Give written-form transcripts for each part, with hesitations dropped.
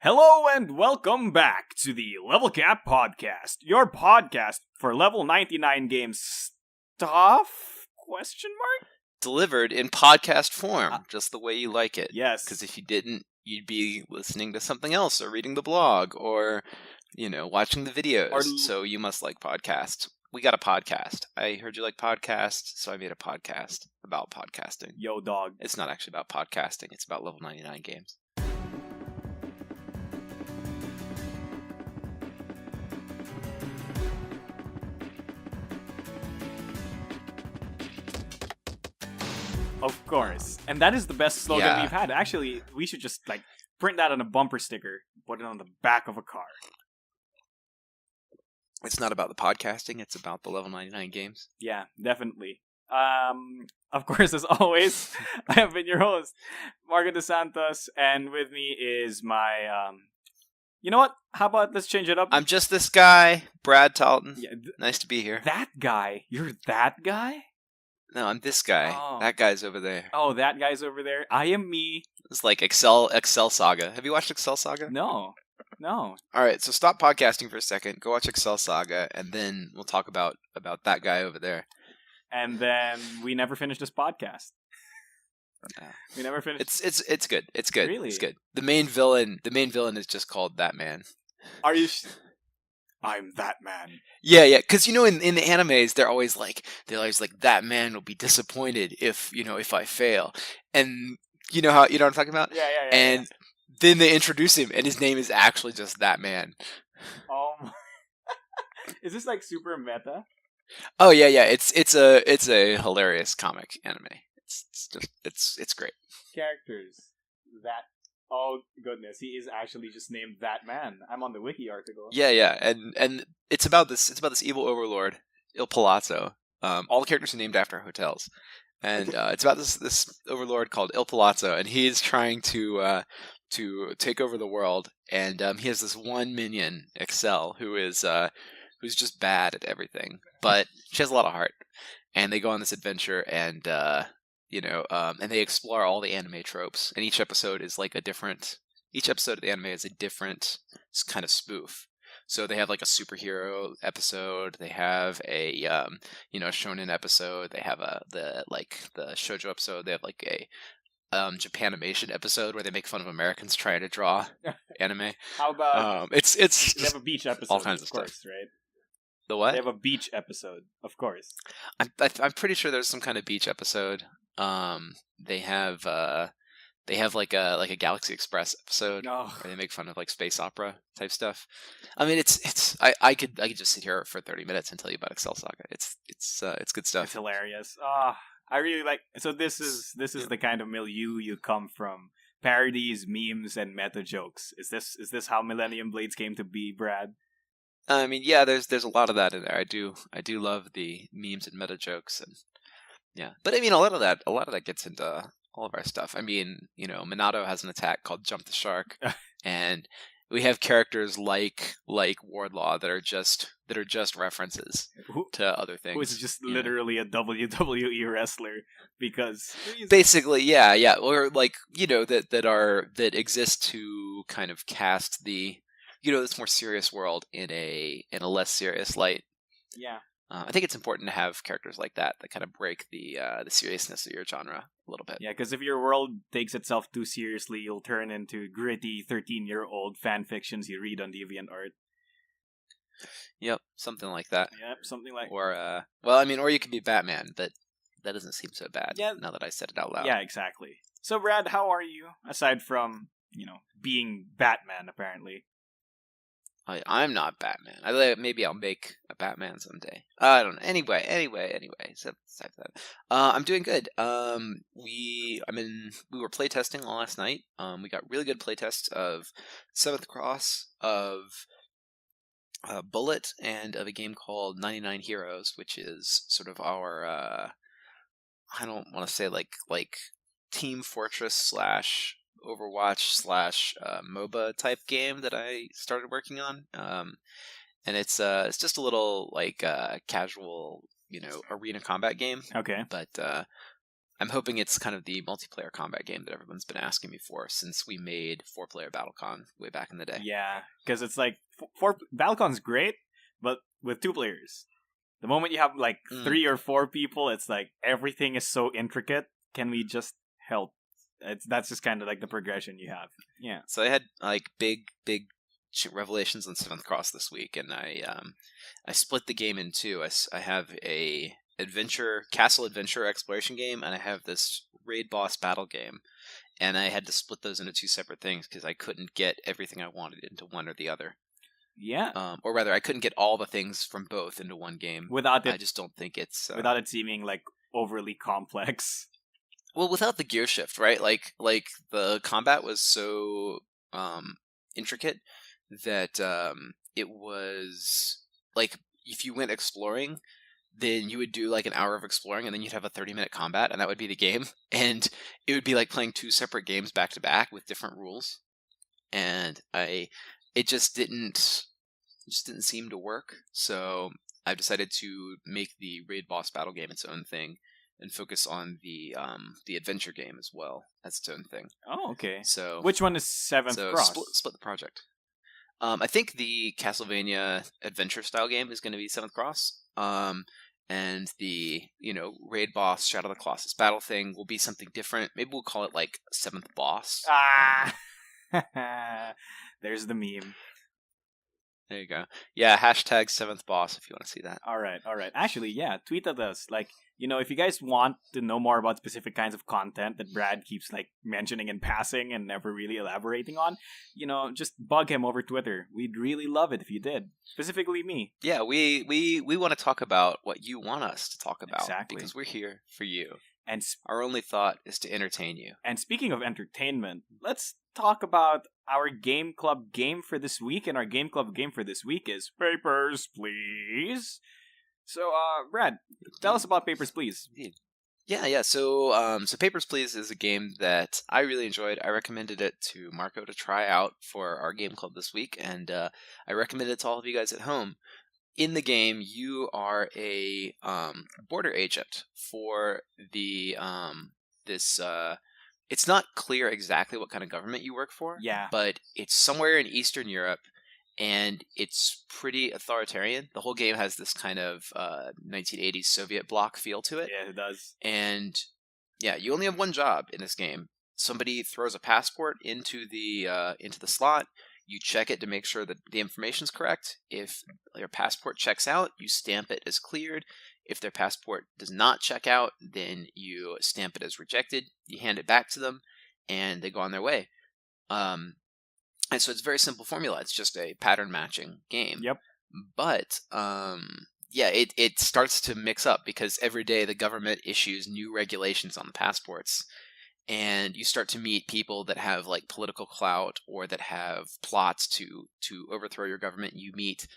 Hello and welcome back to the Level Cap Podcast, your podcast for level 99 games stuff? Question mark? Delivered in podcast form, just the way you like it. Yes. Because if you didn't, you'd be listening to something else, or reading the blog, or, watching the videos. So you must like podcasts. We got a podcast. I heard you like podcasts, so I made a podcast about podcasting. Yo, dog. It's not actually about podcasting. It's about level 99 games. Of course. And that is the best slogan Yeah. we've had. Actually, we should just, print that on a bumper sticker, put it on the back of a car. It's not about the podcasting. It's about the level 99 games. Yeah, definitely. Of course, as always, I have been your host, Marco DeSantos, and with me is my, you know what? How about let's change it up? I'm just this guy, Brad Talton. Yeah, Nice to be here. that guy? You're that guy? No, I'm this guy. Oh. That guy's over there. Oh, that guy's over there. I am me. It's like Excel Saga. Have you watched Excel Saga? No. All right, so stop podcasting for a second. Go watch Excel Saga, and then we'll talk about that guy over there. And then we never finished this podcast. Yeah. We never finished. It's good. It's good. Really? It's good. The main villain is just called That Man. Are you? I'm that man. Yeah. Because in the animes, they're always like that man will be disappointed if I fail, and you know what I'm talking about. Yeah. And then they introduce him, and his name is actually just That Man. Is this like super meta? Oh yeah. It's a hilarious comic anime. It's great. Characters that. Oh goodness, he is actually just named That Man. I'm on the wiki article. Yeah, and it's about this evil overlord, Il Palazzo. All the characters are named after hotels, and it's about this overlord called Il Palazzo, and he's trying to take over the world. And he has this one minion, Excel, who's just bad at everything, but she has a lot of heart. And they go on this adventure, and and they explore all the anime tropes, and each episode is like each episode of the anime is a different kind of spoof. So they have like a superhero episode, they have a shonen episode, they have the shoujo episode, they have like a Japanimation episode where they make fun of Americans trying to draw anime. How about it's they have a beach episode, all kinds of course, stuff. right? The what? They have a beach episode, of course. I'm pretty sure there's some kind of beach episode. They have like a Galaxy Express episode where they make fun of like space opera type stuff. I mean, I could just sit here for 30 minutes and tell you about Excel Saga. It's good stuff. It's hilarious. I really like. So this is the kind of milieu you come from: parodies, memes, and meta jokes. Is this how Millennium Blades came to be, Brad? I mean, yeah, there's a lot of that in there. I do love the memes and meta jokes, and yeah. But I mean, a lot of that gets into all of our stuff. I mean, Minato has an attack called Jump the Shark, and we have characters like Wardlaw that are just references to other things. Who is just literally a WWE wrestler because basically, yeah, or like that exist to kind of cast the this more serious world in a less serious light. Yeah. I think it's important to have characters like that kind of break the seriousness of your genre a little bit. Yeah, because if your world takes itself too seriously, you'll turn into gritty 13-year-old fan fictions you read on DeviantArt. Yep, something like that. Yep, something like. Or or you could be Batman, but that doesn't seem so bad. Yeah. Now that I said it out loud. Yeah, exactly. So, Brad, how are you? Aside from being Batman, apparently. I'm not Batman. Maybe I'll make a Batman someday. I don't know. Anyway. So besides that, I'm doing good. We were playtesting last night. We got really good playtests of Seventh Cross, of Bullet, and of a game called 99 Heroes, which is sort of our I don't want to say like Team Fortress / Overwatch / MOBA type game that I started working on, and it's just a little casual arena combat game. Okay, but I'm hoping it's kind of the multiplayer combat game that everyone's been asking me for since we made 4-player BattleCon way back in the day. Yeah, because it's like BattleCon's great, but with 2 players. The moment you have like 3 or 4 people, it's like everything is so intricate. Can we just help? That's just kind of like the progression you have. Yeah. So I had like big revelations on 7th Cross this week, and I split the game in two. I have a castle adventure exploration game, and I have this raid boss battle game, and I had to split those into 2 separate things because I couldn't get everything I wanted into one or the other. Yeah. Or rather, I couldn't get all the things from both into one game. I just don't think it's without it seeming like overly complex. Well, without the gear shift, right? Like the combat was so intricate that it was like if you went exploring, then you would do like an hour of exploring and then you'd have a 30-minute combat and that would be the game. And it would be like playing 2 separate games back to back with different rules. And it just didn't seem to work. So I've decided to make the raid boss battle game its own thing and focus on the adventure game as well as its own thing. Oh, okay. So which one is 7th Cross? Split the project. I think the Castlevania adventure style game is going to be 7th Cross. And the raid boss Shadow of the Colossus battle thing will be something different. Maybe we'll call it like 7th Boss. There's the meme. There you go. Yeah, hashtag 7th Boss if you want to see that. All right. Actually, yeah, tweet at us. Like, if you guys want to know more about specific kinds of content that Brad keeps like mentioning in passing and never really elaborating on, just bug him over Twitter. We'd really love it if you did. Specifically me. Yeah, we want to talk about what you want us to talk about. Exactly. Because we're here for you. And our only thought is to entertain you. And speaking of entertainment, let's talk about our Game Club game for this week. And our Game Club game for this week is Papers, Please. So, Brad, tell us about Papers, Please. Yeah. So Papers, Please is a game that I really enjoyed. I recommended it to Marco to try out for our Game Club this week, and I recommend it to all of you guys at home. In the game, you are a border agent for the it's not clear exactly what kind of government you work for. Yeah. But it's somewhere in Eastern Europe, and it's pretty authoritarian. The whole game has this kind of 1980s Soviet bloc feel to it. Yeah, it does. And yeah, you only have one job in this game. Somebody throws a passport into the slot. You check it to make sure that the information's correct. If your passport checks out, you stamp it as cleared. If their passport does not check out, then you stamp it as rejected. You hand it back to them, and they go on their way. And so it's a very simple formula. It's just a pattern matching game. Yep. But it starts to mix up because every day the government issues new regulations on the passports. And you start to meet people that have like political clout or that have plots to overthrow your government. You meet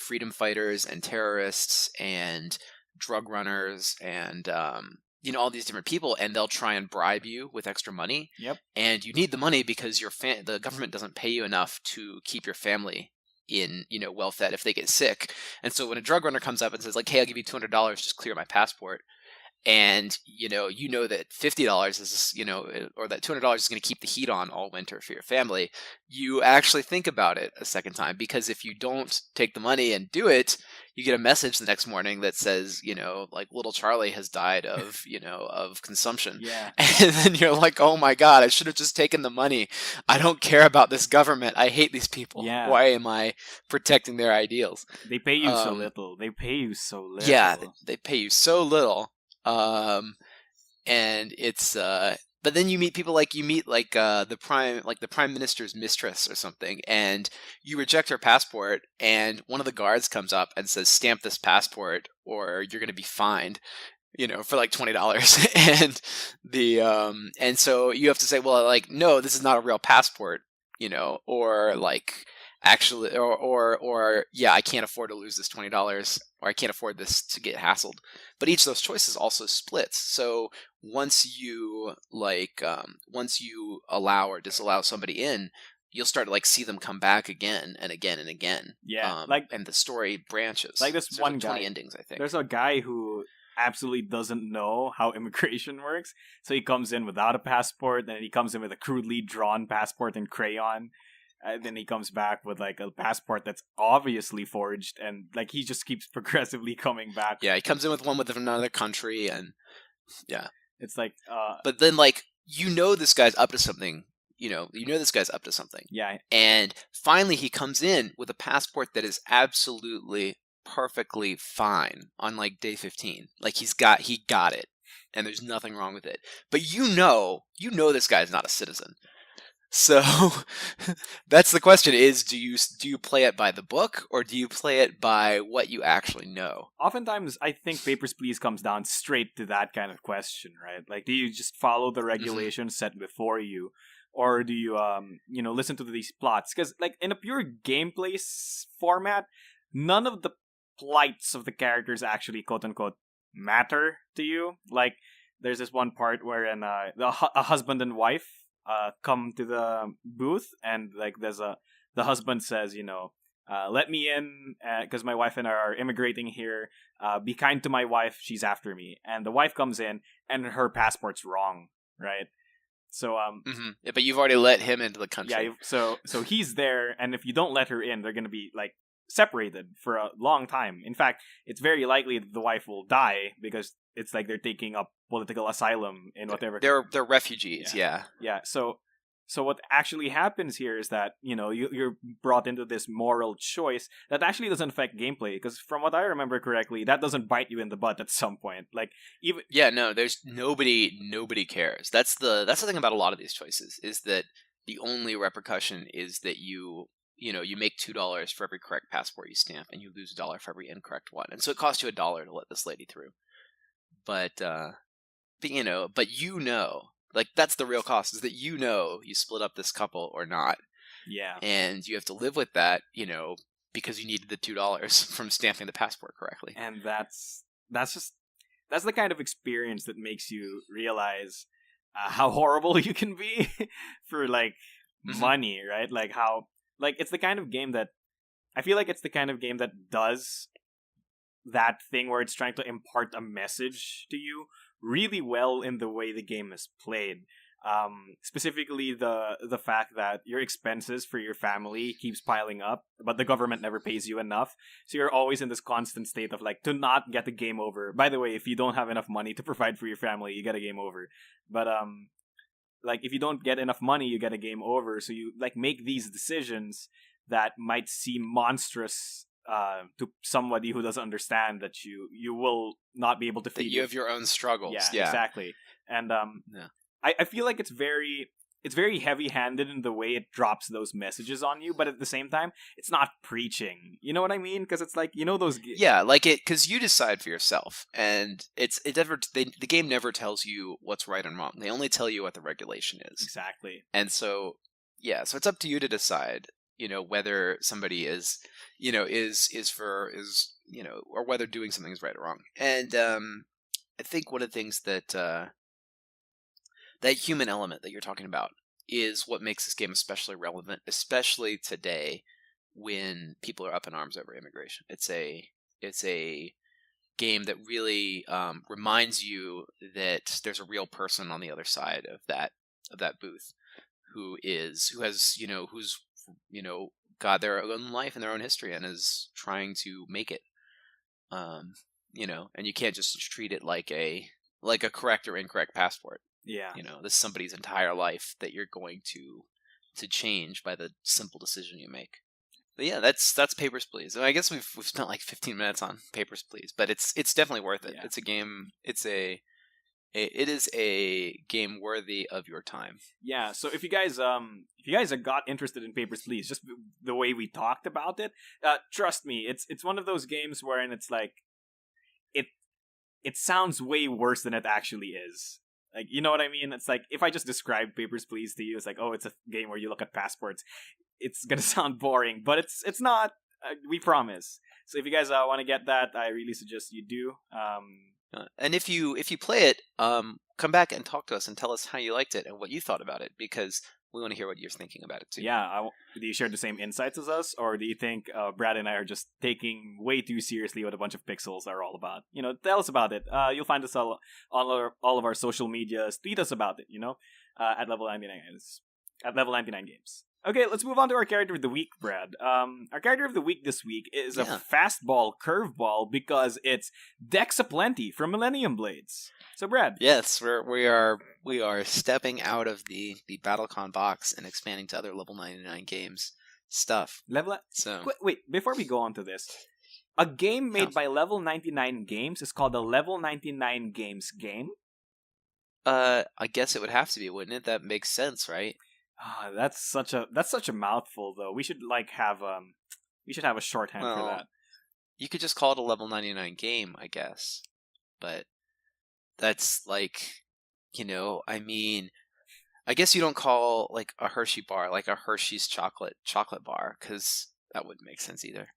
freedom fighters and terrorists and drug runners and all these different people, and they'll try and bribe you with extra money. Yep. And you need the money because the government doesn't pay you enough to keep your family well fed if they get sick. And so when a drug runner comes up and says like, "Hey, I'll give you $200, just clear my passport," and that $50 is or that $200 is going to keep the heat on all winter for your family, you actually think about it a second time, because if you don't take the money and do it, you get a message the next morning that says like little Charlie has died of of consumption. Yeah. And then you're like, oh my god, I should have just taken the money. I don't care about this government. I hate these people. Yeah. Why am I protecting their ideals? They pay you so little. Yeah, they pay you so little. And it's but then you meet people like the prime minister's mistress or something, and you reject her passport, and one of the guards comes up and says, "Stamp this passport or you're going to be fined." For like $20. And so you have to say, well, like, no, this is not a real passport, or like, actually, or yeah, I can't afford to lose this $20, or I can't afford this to get hassled. But each of those choices also splits. So once you allow or disallow somebody in, you'll start to like see them come back again and again and again. Yeah, and the story branches. Like this so one like guy. 20 endings, I think. There's a guy who absolutely doesn't know how immigration works. So he comes in without a passport, then he comes in with a crudely drawn passport in crayon. Then he comes back with like a passport that's obviously forged, and like he just keeps progressively coming back. Yeah, he comes in with one with another country, and yeah, it's like, but then like this guy's up to something. This guy's up to something. Yeah, and finally he comes in with a passport that is absolutely perfectly fine on like day 15. Like he got it, and there's nothing wrong with it. But this guy's not a citizen. So that's the question: is do you play it by the book, or do you play it by what you actually know? Oftentimes, I think Papers, Please comes down straight to that kind of question, right? Like, do you just follow the regulations set before you, or do you, listen to these plots? Because, like, in a pure gameplay format, none of the plights of the characters actually, quote unquote, matter to you. Like, there's this one part wherein a husband and wife come to the booth, and like the husband says, let me in because my wife and I are immigrating here. Be kind to my wife; she's after me. And the wife comes in, and her passport's wrong, right? So yeah, but you've already let him into the country. Yeah, so he's there, and if you don't let her in, they're gonna be like separated for a long time. In fact, it's very likely that the wife will die because it's like they're taking up political asylum in whatever. They're refugees. Yeah. So what actually happens here is that you're brought into this moral choice that actually doesn't affect gameplay, because from what I remember correctly, that doesn't bite you in the butt at some point. Like even there's nobody cares. That's the thing about a lot of these choices, is that the only repercussion is that you make $2 for every correct passport you stamp, and you lose $1 for every incorrect one. And so it costs you $1 to let this lady through. But like that's the real cost, is that you split up this couple or not. Yeah. And you have to live with that, because you needed the $2 from stamping the passport correctly. And that's the kind of experience that makes you realize how horrible you can be for like money, right? Like how, like, it's the kind of game that I feel like it's the kind of game that does that thing where it's trying to impart a message to you really well in the way the game is played. Specifically the fact that your expenses for your family keeps piling up, but the government never pays you enough. So you're always in this constant state of like, to not get the game over. By the way, if you don't have enough money to provide for your family, you get a game over. But like if you don't get enough money, you get a game over. So you like make these decisions that might seem monstrous to somebody who doesn't understand that you will not be able to feed. That you have your own struggles. Yeah, exactly. And I feel like it's very heavy-handed in the way it drops those messages on you, but at the same time, it's not preaching. You know what I mean? Because it's like, those. Yeah, like because you decide for yourself, and the game never tells you what's right and wrong. They only tell you what the regulation is. Exactly. And so so it's up to you to decide, whether somebody is or whether doing something is right or wrong. And I think one of the things that that human element that you're talking about is what makes this game especially relevant, especially today when people are up in arms over immigration. It's a game that really reminds you that there's a real person on the other side of that booth who's got their own life and their own history and is trying to make it. And you can't just treat it like a correct or incorrect passport. Yeah. This is somebody's entire life that you're going to change by the simple decision you make. But yeah, that's Papers, Please. I guess we've spent like 15 minutes on Papers, Please, but it's definitely worth it. Yeah. It's a game. It is a game worthy of your time. Yeah. So if you guys have got interested in Papers, Please, just the way we talked about it, trust me, it's one of those games wherein it's like it sounds way worse than it actually is. Like, you know what I mean? It's like, if I just describe Papers, Please to you, it's like, oh, it's a game where you look at passports. It's gonna sound boring, but it's not. We promise. So if you guys want to get that, I really suggest you do. And if you play it, come back and talk to us and tell us how you liked it and what you thought about it, because We want to hear what you're thinking about it too. Yeah, do you share the same insights as us, or do you think Brad and I are just taking way too seriously what a bunch of pixels are all about? Tell us about it. You'll find us all of our social medias. Tweet us about it. At level 99 at level 99 games. Okay, let's move on to our character of the week, Brad. Our character of the week this week is a fastball curveball because it's Deques Aplenty from Millennium Blades. So, Brad. Yes, we are stepping out of the BattleCon box and expanding to other level 99 games stuff. Wait, before we go on to this, a game made by Level 99 Games is called a Level 99 Games game? I guess it would have to be, wouldn't it? That makes sense, right? That's such a mouthful, though. We should have a shorthand for that. You could just call it a Level 99 game, I guess. But that's I mean, I guess you don't call like a Hershey bar like a Hershey's chocolate bar, because that wouldn't make sense either.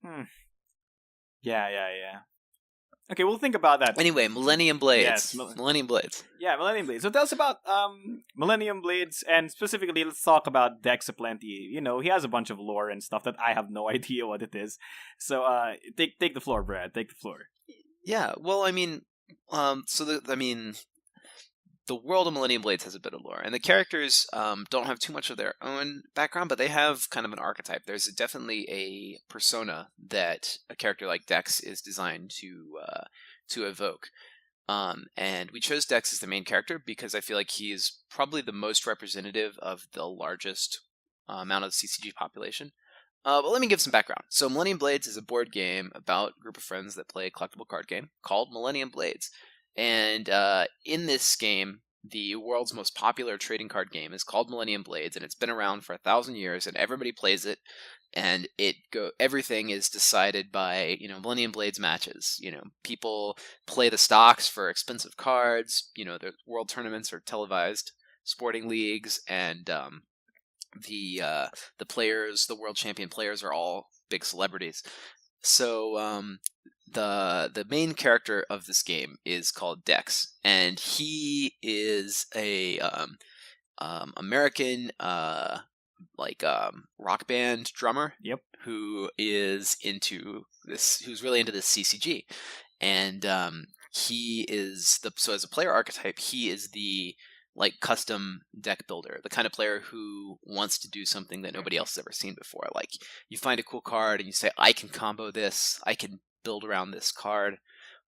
Yeah. Okay, we'll think about that. Anyway, Millennium Blades. Yes, Millennium Blades. Yeah, Millennium Blades. So tell us about Millennium Blades, and specifically, let's talk about Deques Aplenty. He has a bunch of lore and stuff that I have no idea what it is. So take the floor, Brad. Take the floor. Yeah, well, I mean, the world of Millennium Blades has a bit of lore, and the characters don't have too much of their own background, but they have kind of an archetype. There's definitely a persona that a character like Deques is designed to evoke. And we chose Deques as the main character because I feel like he is probably the most representative of the largest amount of the CCG population. But let me give some background. So Millennium Blades is a board game about a group of friends that play a collectible card game called Millennium Blades. And in this game, the world's most popular trading card game is called Millennium Blades, and it's been around for 1,000 years, and everybody plays it. And everything is decided by Millennium Blades matches. People play the stocks for expensive cards. The world tournaments are televised, sporting leagues, and the players, the world champion players, are all big celebrities. So the main character of this game is called Deques, and he is a American rock band drummer. Yep. Who's really into this CCG, and he is so as a player archetype, he is the custom deck builder, the kind of player who wants to do something that nobody else has ever seen before. Like, you find a cool card and you say, I can combo this, I can build around this card,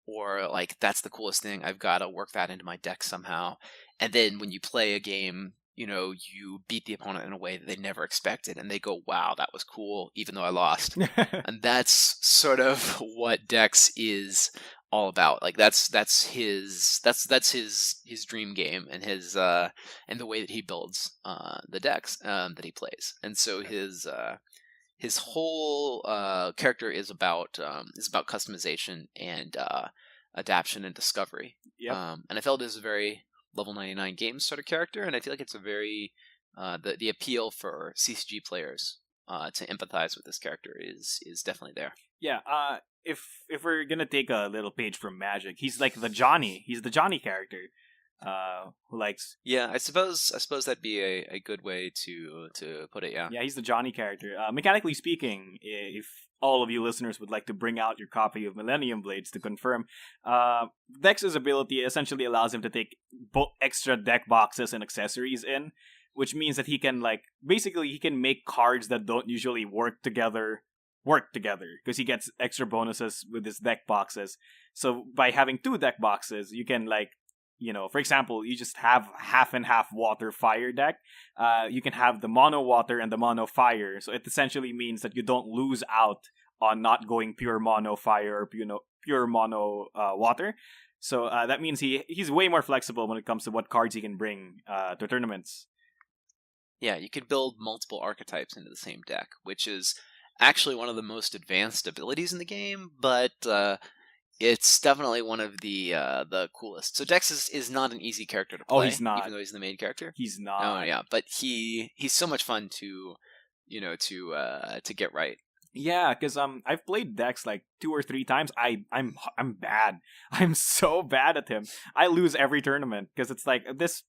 or that's the coolest thing, I've got to work that into my deck somehow. And then when you play a game, you beat the opponent in a way that they never expected, and they go, wow, that was cool, even though I lost. And that's sort of what Deques is all about. That's his dream game, and his and the way that he builds the decks that he plays. And so his whole character is about customization and adaptation and discovery. Yep. And I felt it was a very level 99 games sort of character, and I feel like it's a very the appeal for CCG players to empathize with this character is definitely there. Yeah, if we're gonna take a little page from Magic, he's like the Johnny. He's the Johnny character, who likes. Yeah, I suppose that'd be a good way to put it. Yeah. Yeah, he's the Johnny character. Mechanically speaking, if all of you listeners would like to bring out your copy of Millennium Blades to confirm, Deques' ability essentially allows him to take extra deck boxes and accessories in, which means that he can basically make cards that don't usually work together because he gets extra bonuses with his deck boxes. So by having 2 deck boxes, you can for example, you just have half and half water fire deck. You can have the mono water and the mono fire. So it essentially means that you don't lose out on not going pure mono fire or pure mono water. So that means he's way more flexible when it comes to what cards he can bring to tournaments. Yeah, you could build multiple archetypes into the same deck, which is actually one of the most advanced abilities in the game, but it's definitely one of the coolest. So Deques is not an easy character to play. Oh, he's not. Even though he's the main character. He's not. Oh yeah, but he's so much fun to get right. Yeah, because I've played Deques 2 or 3 times. I'm bad. I'm so bad at him. I lose every tournament because it's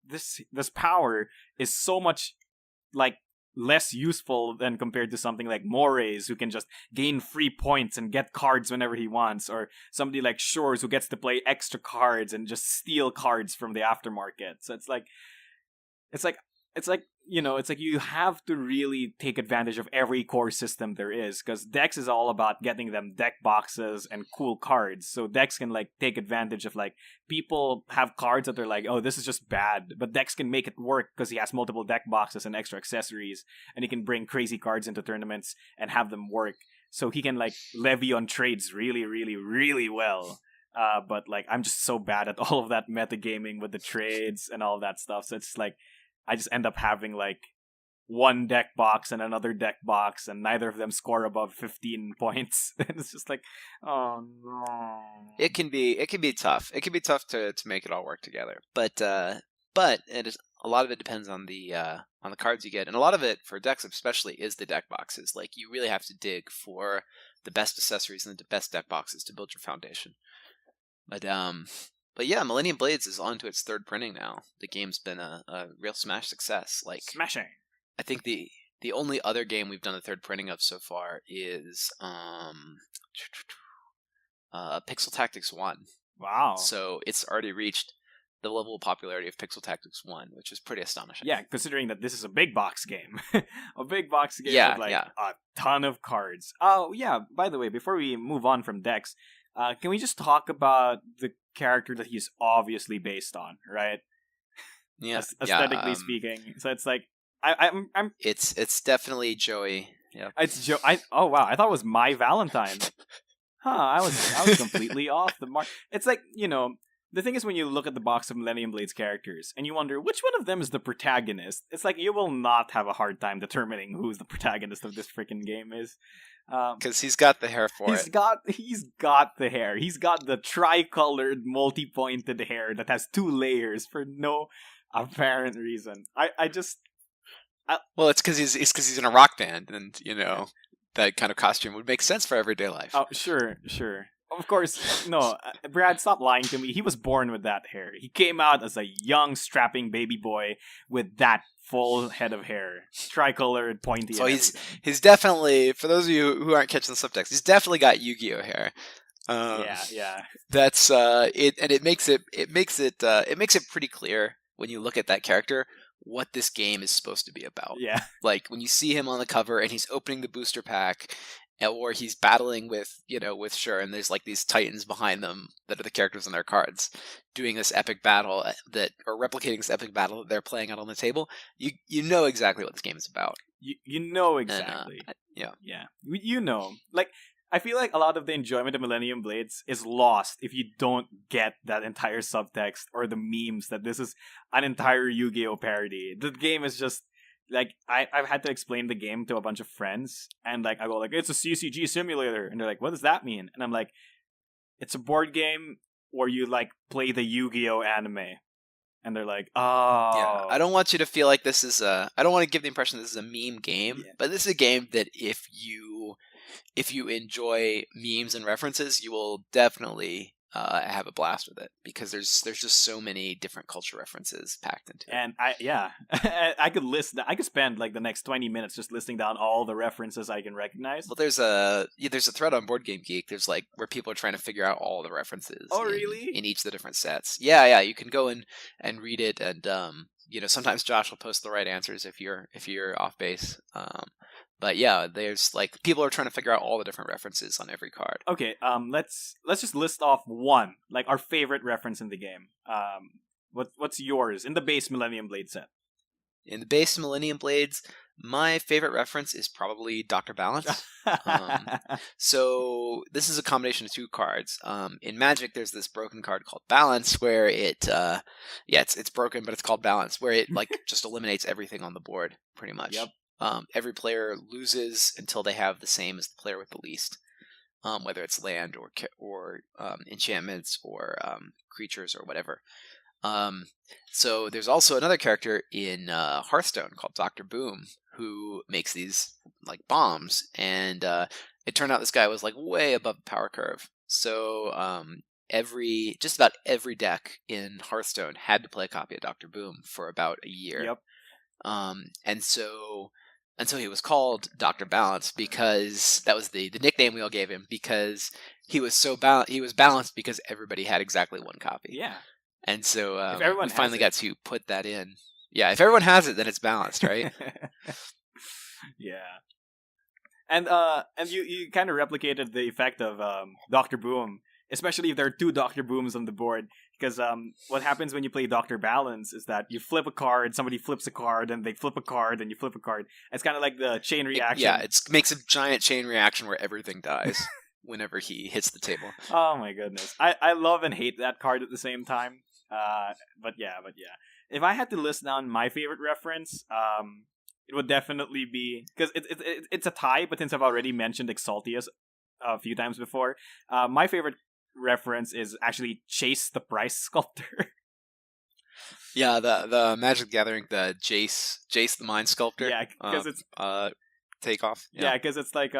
this power is so much like less useful than compared to something like Moraes, who can just gain free points and get cards whenever he wants, or somebody like Shores, who gets to play extra cards and just steal cards from the aftermarket. So it's like it's like it's like you have to really take advantage of every core system there is, because Dex is all about getting them deck boxes and cool cards. So Dex can like take advantage of like people have cards that are like, oh, this is just bad, but Dex can make it work because he has multiple deck boxes and extra accessories, and he can bring crazy cards into tournaments and have them work. So he can like levy on trades really, really, really well. But like I'm just so bad at all of that metagaming with the trades and all of that stuff. So it's like I just end up having like one deck box and another deck box, and neither of them score above 15 points. And it's just like, oh no. It can be tough. It can be tough to make it all work together. But it is, a lot of it depends on the cards you get, and a lot of it for decks especially is the deck boxes. Like you really have to dig for the best accessories and the best deck boxes to build your foundation. But yeah, Millennium Blades is on to its third printing now. The game's been a real smash success. Like smashing. I think the only other game we've done the third printing of so far is Pixel Tactics 1. Wow. So it's already reached the level of popularity of Pixel Tactics 1, which is pretty astonishing. Yeah, considering that this is a big box game. A big box game with like a ton of cards. Oh yeah, by the way, before we move on from Dex, can we just talk about the character that he's obviously based on, right? Yeah, aesthetically speaking. So it's like I'm. It's definitely Joey. Yeah, it's Joe. Oh wow, I thought it was My Valentine. I was completely off the mark. It's like the thing is, when you look at the box of Millennium Blade's characters and you wonder which one of them is the protagonist, it's like you will not have a hard time determining who's the protagonist of this freaking game is. Because he's got the hair for it. He's got the hair. He's got the tricolored, multi-pointed hair that has 2 layers for no apparent reason. Well, it's because he's in a rock band, and that kind of costume would make sense for everyday life. Oh, sure. Of course, no. Brad, stop lying to me. He was born with that hair. He came out as a young, strapping baby boy with that full head of hair, tricolored, pointy. So he's definitely, for those of you who aren't catching the subtext, he's definitely got Yu-Gi-Oh hair. Yeah. That's it, and it makes it pretty clear when you look at that character what this game is supposed to be about. Yeah, like when you see him on the cover and he's opening the booster pack, or he's battling with Sure, and there's like these titans behind them that are the characters on their cards, doing this epic battle or replicating this epic battle that they're playing out on the table. You know exactly what this game is about. You know exactly. And, yeah. Like I feel like a lot of the enjoyment of Millennium Blades is lost if you don't get that entire subtext or the memes that this is an entire Yu-Gi-Oh parody. The game is just like I've had to explain the game to a bunch of friends, and like I go like, it's a CCG simulator, and they're like, what does that mean? And I'm like, it's a board game where you like play the Yu-Gi-Oh anime. And they're like, oh. Yeah, I don't want you to feel like this is I don't want to give the impression this is a meme game, but this is a game that if you enjoy memes and references, you will definitely have a blast with it, because there's just so many different culture references packed into it. And I could spend like the next 20 minutes just listing down all the references I can recognize. Well, there's a thread on Board Game Geek. There's like where people are trying to figure out all the references. Oh, really? In each of the different sets. Yeah. You can go in and read it, and sometimes Josh will post the right answers if you're off base. But yeah, there's like people are trying to figure out all the different references on every card. Okay, let's just list off one, like our favorite reference in the game. What's yours in the base Millennium Blade set? In the base Millennium Blades, my favorite reference is probably Dr. Balance. So this is a combination of 2 cards. In Magic, there's this broken card called Balance, where it's broken, but it's called Balance, where it like just eliminates everything on the board, pretty much. Yep. Every player loses until they have the same as the player with the least, whether it's land or enchantments or creatures or whatever. So there's also another character in Hearthstone called Dr. Boom, who makes these like bombs, and it turned out this guy was like way above the power curve. So just about every deck in Hearthstone had to play a copy of Dr. Boom for about a year. Yep. And so he was called Dr. Balance because that was the nickname we all gave him, because he was he was balanced because everybody had exactly one copy. Yeah. And so If everyone we finally has got to put that in. Yeah, if everyone has it, then it's balanced, right? Yeah. And you kind of replicated the effect of Dr. Boom, especially if there are two Dr. Booms on the board. Because what happens when you play Dr. Balance is that you flip a card, somebody flips a card, and they flip a card, and you flip a card. It's kind of like the chain reaction. It makes a giant chain reaction where everything dies whenever he hits the table. Oh my goodness. I love and hate that card at the same time. But yeah. If I had to list down my favorite reference, it would definitely be, because it's a tie, but since I've already mentioned Exaltius a few times before, my favorite reference is actually Chase the Price Sculptor. Yeah, the Magic the Gathering, the Jace the Mind Sculptor. Yeah, because it's takeoff. Yeah, because it's like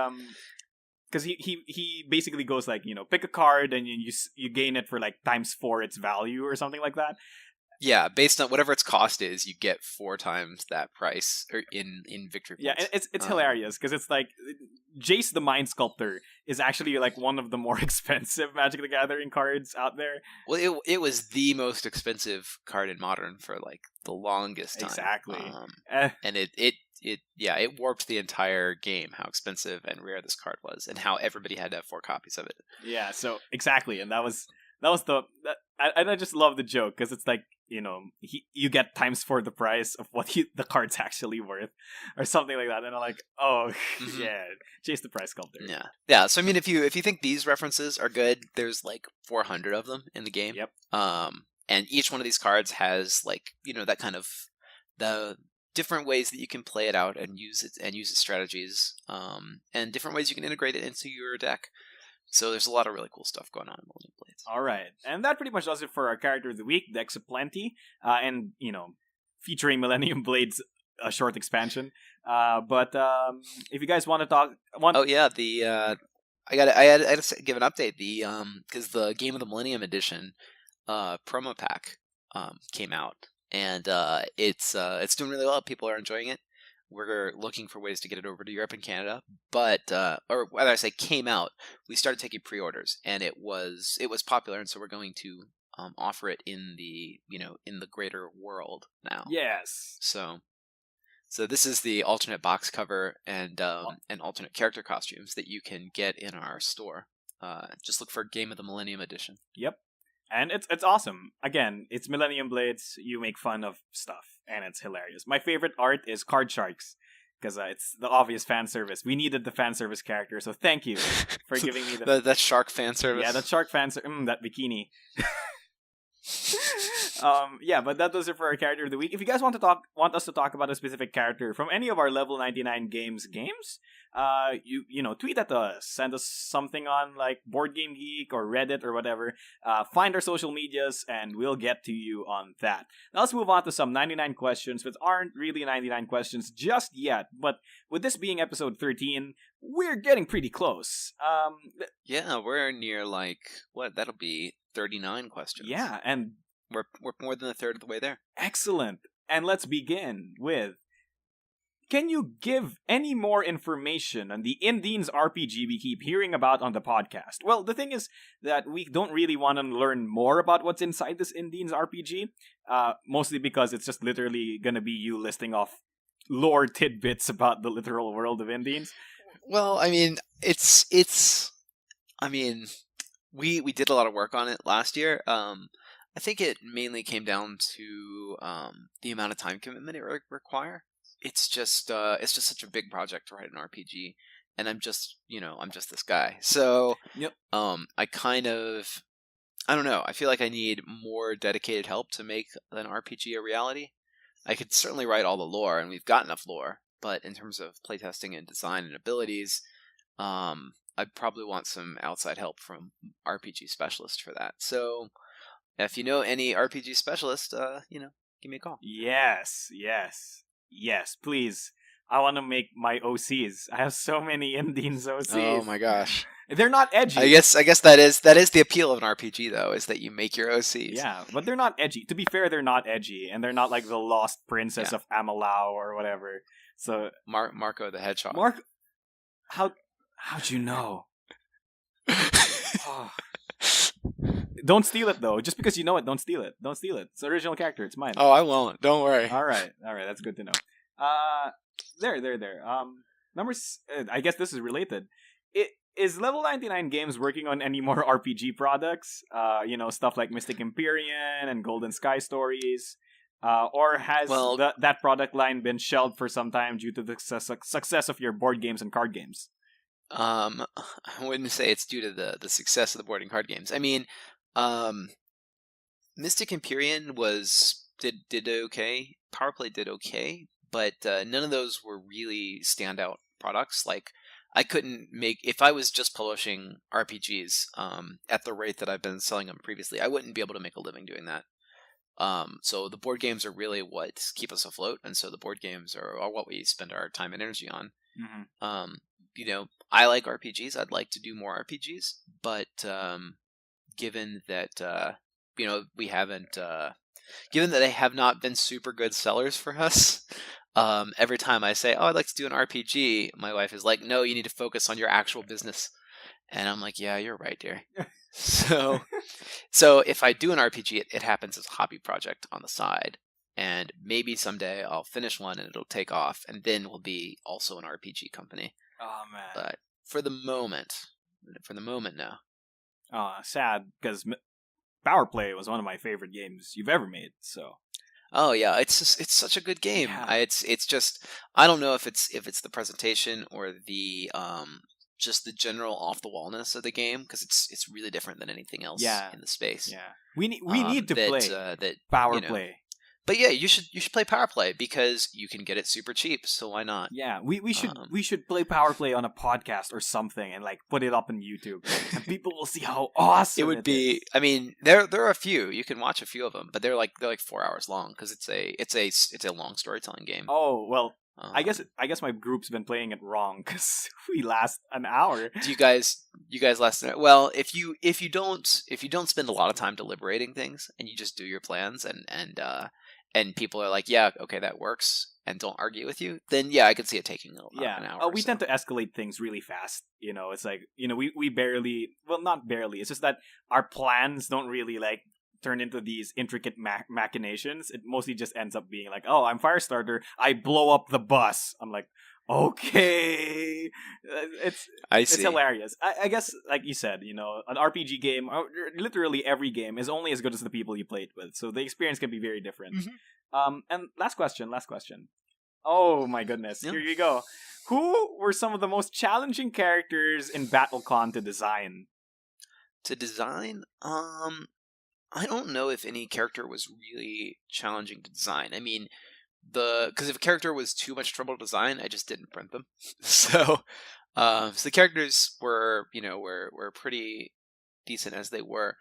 because he basically goes like, pick a card and you gain it for like ×4 its value or something like that. Yeah, based on whatever its cost is, you get 4 times that price or in victory points. Yeah, it's hilarious because it's like Jace the Mind Sculptor is actually like one of the more expensive Magic the Gathering cards out there. Well, it was the most expensive card in Modern for like the longest time. Exactly. And it warped the entire game how expensive and rare this card was, and how everybody had to have 4 copies of it. Yeah, so exactly, and that was I just love the joke because it's like, you get ×4 the price of what the card's actually worth, or something like that, and I'm like, oh yeah, Chase the Price Sculptor. Yeah. So I mean, if you think these references are good, there's like 400 of them in the game. Yep. And each one of these cards has like that kind of the different ways that you can play it out and use its strategies, and different ways you can integrate it into your deck. So there's a lot of really cool stuff going on in Millennium Blades. All right, and that pretty much does it for our character of the week, Deques Aplenty, and featuring Millennium Blades, a short expansion. But if you guys want to talk, I had to give an update. Because the Game of the Millennium Edition promo pack came out, and it's doing really well. People are enjoying it. We're looking for ways to get it over to Europe and Canada, but or whether I say came out, we started taking pre-orders, and it was popular, and so we're going to offer it in the in the greater world now. Yes. So this is the alternate box cover and alternate character costumes that you can get in our store. Just look for Game of the Millennium Edition. Yep. And it's awesome. Again, it's Millennium Blades. You make fun of stuff, and it's hilarious. My favorite art is Card Sharks, because it's the obvious fan service. We needed the fan service character, so thank you for giving me that shark fan service. Yeah, that shark fan service. That bikini. Yeah, but that does it for our character of the week. If you guys want us to talk about a specific character from any of our level 99 games, tweet at us, send us something on like Board Game Geek or Reddit or whatever. Find our social medias and we'll get to you on that. Now let's move on to some 99 questions, which aren't really 99 questions just yet, but with this being episode 13, we're getting pretty close. Yeah, we're near that'll be 39 questions. Yeah, and we're more than a third of the way there. Excellent. And let's begin with, can you give any more information on the Indians RPG we keep hearing about on the podcast? Well, the thing is that we don't really want to learn more about what's inside this Indians RPG, mostly because it's just literally going to be you listing off lore tidbits about the literal world of Indians. Well, I mean, we did a lot of work on it last year. I think it mainly came down to the amount of time commitment it require. It's just such a big project to write an RPG, and I'm just this guy. So yep. I don't know. I feel like I need more dedicated help to make an RPG a reality. I could certainly write all the lore, and we've got enough lore, but in terms of playtesting and design and abilities, I'd probably want some outside help from RPG specialists for that. So if you know any RPG specialist, give me a call. Yes, please. I want to make my OCs. I have so many Indians OCs. Oh my gosh. They're not edgy. I guess that is the appeal of an RPG though, is that you make your OCs. Yeah, but they're not edgy. To be fair, they're not edgy, and they're not like the lost princess of Amalao or whatever. So Marco the Hedgehog. How'd you know? Oh. Don't steal it though. Just because you know it, don't steal it. Don't steal it. It's the original character. It's mine. Oh, I won't. Don't worry. All right. That's good to know. There. I guess this is related. Is Level 99 Games working on any more RPG products? Stuff like Mystic Empyrean and Golden Sky Stories? Or has that product line been shelved for some time due to the success of your board games and card games? I wouldn't say it's due to the success of the board and card games. I mean, Mystic Empyrean did okay. Powerplay did okay, but none of those were really standout products. Like, I couldn't make, if I was just publishing RPGs at the rate that I've been selling them previously, I wouldn't be able to make a living doing that. So the board games are really what keep us afloat, and so the board games are what we spend our time and energy on. Mm-hmm. I like RPGs. I'd like to do more RPGs, but given that we haven't, given that they have not been super good sellers for us. Every time I say, I'd like to do an RPG, my wife is like, no, you need to focus on your actual business. And I'm like, yeah, you're right, dear. So if I do an RPG, it happens as a hobby project on the side. And maybe someday I'll finish one and it'll take off. And then we'll be also an RPG company. Oh, man. But for the moment, no. Oh, sad, because Powerplay was one of my favorite games you've ever made, so... Oh yeah, it's such a good game. Yeah. It's just, I don't know if it's the presentation or the just the general off the wallness of the game, because it's really different than anything else in the space. Yeah, we need to play that Power Play. But yeah, you should play Power Play because you can get it super cheap. So why not? Yeah, we should play Power Play on a podcast or something and like put it up on YouTube, and people will see how awesome it would be. Is. I mean, there are a few, you can watch a few of them, but they're like 4 hours long because it's a long storytelling game. Oh well, I guess my group's been playing it wrong because we last an hour. Do you guys last an hour? Well, if you don't spend a lot of time deliberating things and you just do your plans and people are like, yeah, okay, that works, and don't argue with you, then yeah, I could see it taking an hour. We tend to escalate things really fast. It's like, we barely, well, not barely. It's just that our plans don't really like turn into these intricate machinations. It mostly just ends up being like, oh, I'm Firestarter, I blow up the bus. I'm like, okay, it's hilarious. I guess, like you said, an RPG game, or literally every game, is only as good as the people you play it with. So the experience can be very different. Mm-hmm. And last question. Oh my goodness, Here you go. Who were some of the most challenging characters in BattleCon to design? I don't know if any character was really challenging to design. I mean, because if a character was too much trouble to design, I just didn't print them. So the characters were pretty decent as they were.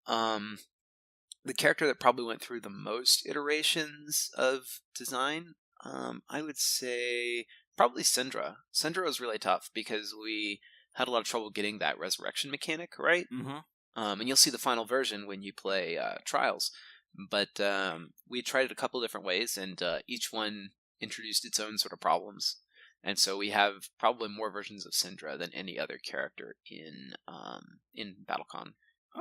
The character that probably went through the most iterations of design, I would say probably Syndra. Syndra was really tough because we had a lot of trouble getting that resurrection mechanic right. Mm-hmm. And you'll see the final version when you play Trials. But we tried it a couple different ways, and each one introduced its own sort of problems. And so we have probably more versions of Syndra than any other character in BattleCon.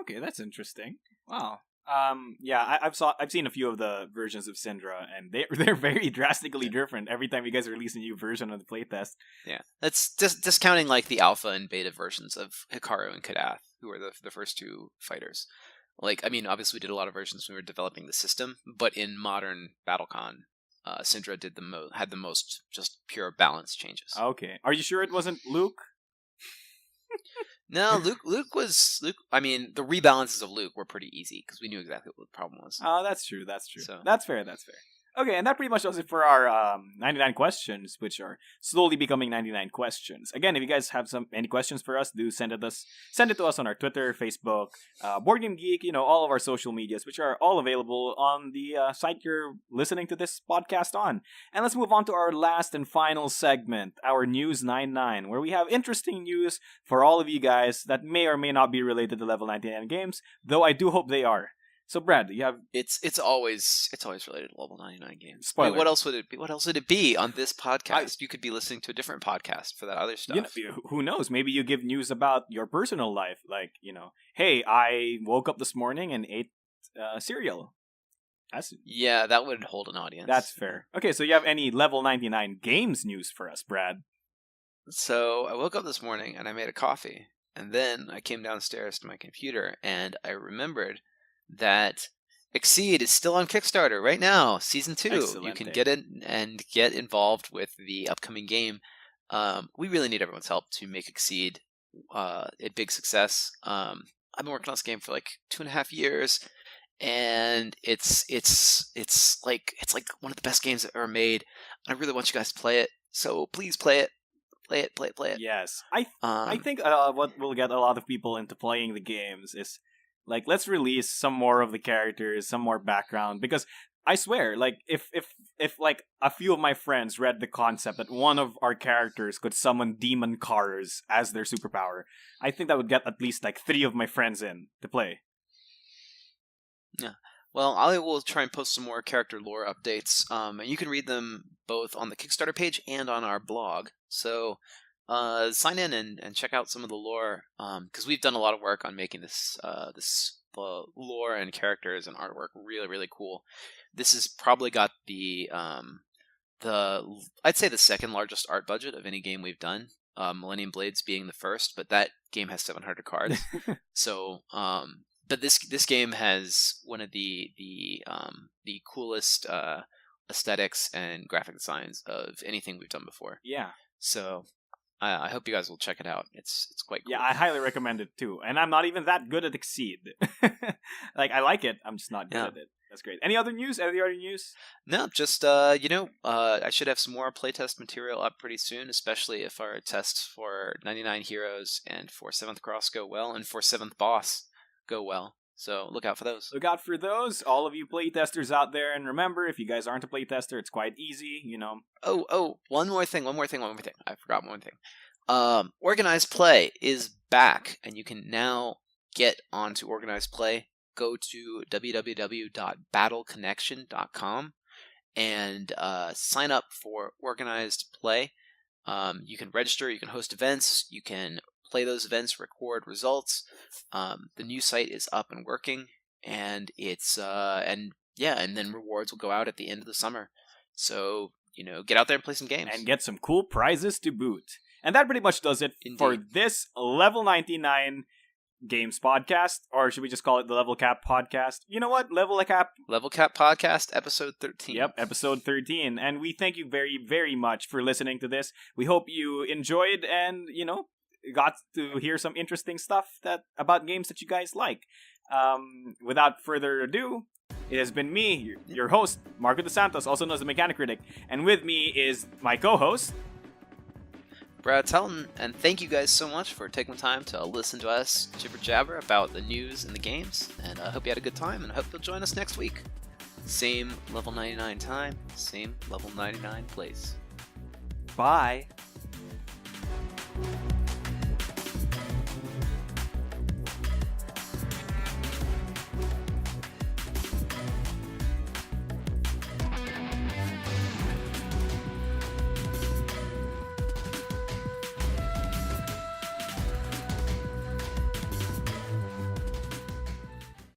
Okay, that's interesting. Wow. I've seen a few of the versions of Syndra, and they're very drastically different every time you guys release a new version of the playtest. Yeah, that's just discounting like the alpha and beta versions of Hikaru and Kadath, who are the first two fighters. Like, I mean, obviously we did a lot of versions when we were developing the system, but in modern BattleCon, Syndra had the most just pure balance changes. Okay, are you sure it wasn't Luke? No, Luke. I mean, the rebalances of Luke were pretty easy because we knew exactly what the problem was. Oh, that's true. So. That's fair. Okay, and that pretty much does it for our 99 questions, which are slowly becoming 99 questions. Again, if you guys have any questions for us, do send it to us on our Twitter, Facebook, Board Game Geek, all of our social medias, which are all available on the site you're listening to this podcast on. And let's move on to our last and final segment, our News 99, where we have interesting news for all of you guys that may or may not be related to Level 99 games, though I do hope they are. So, Brad, you have it's always related to Level 99 games. Spoiler. What else would it be? What else would it be on this podcast? You could be listening to a different podcast for that other stuff. Who knows? Maybe you give news about your personal life, like hey, I woke up this morning and ate cereal. Yeah, that would hold an audience. That's fair. Okay, so you have any Level 99 games news for us, Brad? So I woke up this morning and I made a coffee, and then I came downstairs to my computer and I remembered that Exceed is still on Kickstarter right now, Season 2. Excellent. You can get in and get involved with the upcoming game. We really need everyone's help to make Exceed a big success. I've been working on this game for like 2.5 years, and it's like one of the best games I've ever made. I really want you guys to play it, so please play it. Play it. Yes, I think what will get a lot of people into playing the games is, like, let's release some more of the characters, some more background, because I swear, like, if like a few of my friends read the concept that one of our characters could summon demon cars as their superpower, I think that would get at least like 3 of my friends in to play. Yeah. Well, I will try and post some more character lore updates. And you can read them both on the Kickstarter page and on our blog. So sign in and check out some of the lore, because we've done a lot of work on making this lore and characters and artwork really, really cool. This has probably got the I'd say the second largest art budget of any game we've done. Millennium Blades being the first, but that game has 700 cards. So, but this game has one of the coolest aesthetics and graphic designs of anything we've done before. Yeah. So I hope you guys will check it out. It's quite cool. Yeah, I highly recommend it too. And I'm not even that good at Exceed. Like, I like it, I'm just not good at it. That's great. Any other news? No, just I should have some more playtest material up pretty soon, especially if our tests for 99 Heroes and for 7th Cross go well, and for 7th Boss go well. So look out for those. Look out for those, all of you playtesters out there. And remember, if you guys aren't a playtester, it's quite easy, Oh, one more thing. I forgot one thing. Organized Play is back, and you can now get onto Organized Play. Go to www.battleconnection.com and sign up for Organized Play. You can register, you can host events, you can play those events, record results. The new site is up and working, and and then rewards will go out at the end of the summer. So, get out there and play some games. And get some cool prizes to boot. And that pretty much does it for this Level 99 Games podcast, or should we just call it the Level Cap podcast? You know what? Level Cap podcast, episode 13. Yep, episode 13. And we thank you very, very much for listening to this. We hope you enjoyed and, got to hear some interesting stuff about games that you guys like. Without further ado, it has been me, your host, Marco DeSantos, also known as the Mechanic Critic, and with me is my co-host, Brad Telton, and thank you guys so much for taking the time to listen to us jibber jabber about the news and the games, and I hope you had a good time, and I hope you'll join us next week. Same Level 99 time, same Level 99 place. Bye.